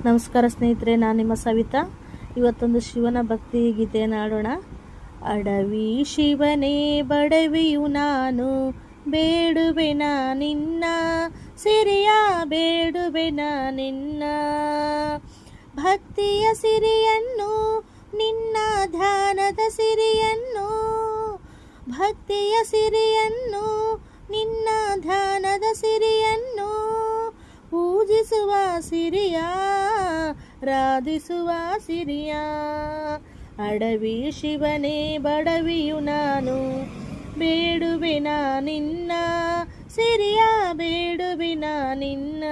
ನಮಸ್ಕಾರ ಸ್ನೇಹಿತರೆ, ನಾನು ನಿಮ್ಮ ಸವಿತಾ. ಇವತ್ತೊಂದು ಶಿವನ ಭಕ್ತಿ ಗೀತೆಯನ್ನು ಹಾಡೋಣ. ಅಡವಿ ಶಿವನೇ ಬಡವಿಯು ನಾನು, ಬೇಡುವೆನ ನಿನ್ನ ಸಿರಿಯ, ಬೇಡುವೆನ ನಿನ್ನ ಭಕ್ತಿಯ ಸಿರಿಯನ್ನು, ನಿನ್ನ ಧ್ಯಾನದ ಸಿರಿಯನ್ನು, ಭಕ್ತಿಯ ಸಿರಿಯನ್ನು, ನಿನ್ನ ಧ್ಯಾನದ ಸಿರಿಯನ್ನು ಪೂಜಿಸುವ ಸಿರಿಯ, ರಾಧಿಸುವ ಸಿರಿಯ. ಅಡವಿ ಶಿವನೇ ಬಡವಿಯು ನಾನು, ಬೇಡುವೆನ ನಿನ್ನ ಸಿರಿಯ, ಬೇಡುವೆನ ನಿನ್ನ.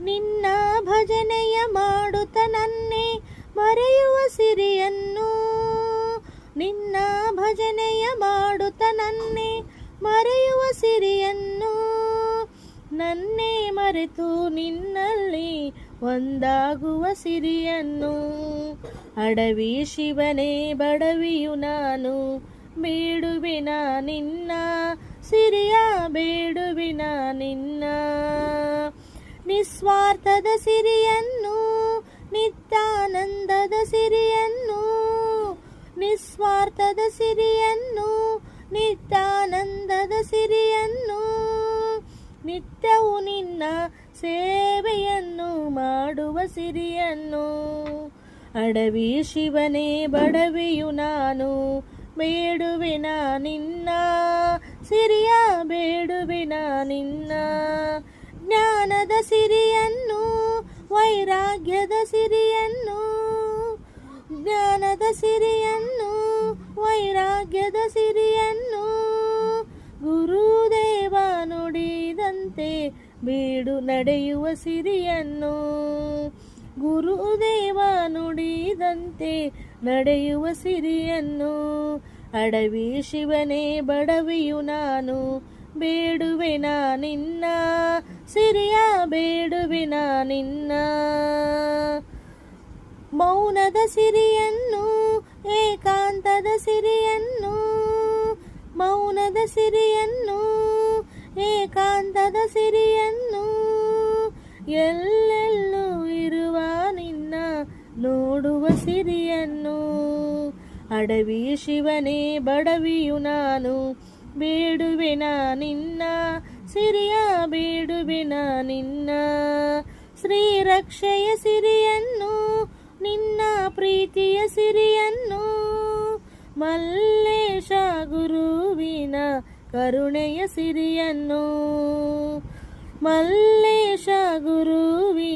ನಿನ್ನ ಭಜನೆಯ ಮಾಡುತ್ತ ನನ್ನೇ ಮರೆಯುವ ಸಿರಿಯನ್ನು, ನಿನ್ನ ಭಜನೆಯ ಮಾಡುತ್ತ ನನ್ನೇ ಮರೆಯುವ ಸಿರಿಯನ್ನು, ನನ್ನೇ ಮರೆತು ನಿನ್ನಲ್ಲಿ ಒಂದಾಗುವ ಸಿರಿಯನ್ನು. ಅಡವಿ ಶಿವನೇ ಬಡವಿಯು ನಾನು, ಬೇಡುವೆನ ನಿನ್ನ ಸಿರಿಯ, ಬೇಡುವೆನ ನಿನ್ನ. ನಿಸ್ವಾರ್ಥದ ಸಿರಿಯನ್ನು, ನಿತ್ಯಾನಂದದ ಸಿರಿಯನ್ನು, ನಿಸ್ವಾರ್ಥದ ಸಿರಿಯನ್ನು, ನಿತ್ಯಾನಂದದ ಸಿರಿಯನ್ನು, ನಿತ್ಯವೂ ನಿನ್ನ ಸೇವೆಯನ್ನು ಮಾಡುವ ಸಿರಿಯನ್ನು. ಅಡವಿ ಶಿವನೇ ಬಡವಿಯು ನಾನು, ಬೇಡುವೆನ ನಿನ್ನ ಸಿರಿಯ, ಬೇಡುವೆನ ನಿನ್ನ. ಜ್ಞಾನದ ಸಿರಿಯನ್ನು, ವೈರಾಗ್ಯದ ಸಿರಿಯನ್ನು, ಜ್ಞಾನದ ಸಿರಿಯನ್ನು, ವೈರಾಗ್ಯದ ಸಿರಿಯನ್ನು ಗುರುದೇವ ನುಡಿದಂತೆ ಬೇಡು ನಡೆಯುವ ಸಿರಿಯನ್ನು, ಗುರುದೇವ ನುಡಿದಂತೆ ನಡೆಯುವ ಸಿರಿಯನ್ನು. ಅಡವಿ ಶಿವನೇ ಬಡವಿಯು ನಾನು, ಬೇಡುವೆನ ನಿನ್ನ ಸಿರಿಯ, ಬೇಡುವೆನ ನಿನ್ನ. ಮೌನದ ಸಿರಿಯನ್ನು, ಏಕಾಂತದ ಸಿರಿಯನ್ನು, ಮೌನದ ಸಿರಿಯನ್ನು, ಏಕಾಂತದ ಸಿರಿಯನ್ನು, ಎಲ್ಲೆಲ್ಲೂ ಇರುವ ನಿನ್ನ ನೋಡುವ ಸಿರಿಯನ್ನು. ಅಡವಿ ಶಿವನೇ ಬಡವಿಯು ನಾನು, ಬೇಡುವೆನ ನಿನ್ನ ಸಿರಿಯ, ಬೇಡುವೆನ ನಿನ್ನ. ಶ್ರೀರಕ್ಷೆಯ ಸಿರಿಯನ್ನು, ನಿನ್ನ ಪ್ರೀತಿಯ ಸಿರಿಯನ್ನು, ಮಲ್ಲೇಶ ಗುರುವಿನ ಕರುಣೆಯ ಸಿರಿಯನ್ನು, ಮಲ್ಲೇಶ ಗುರುವಿನ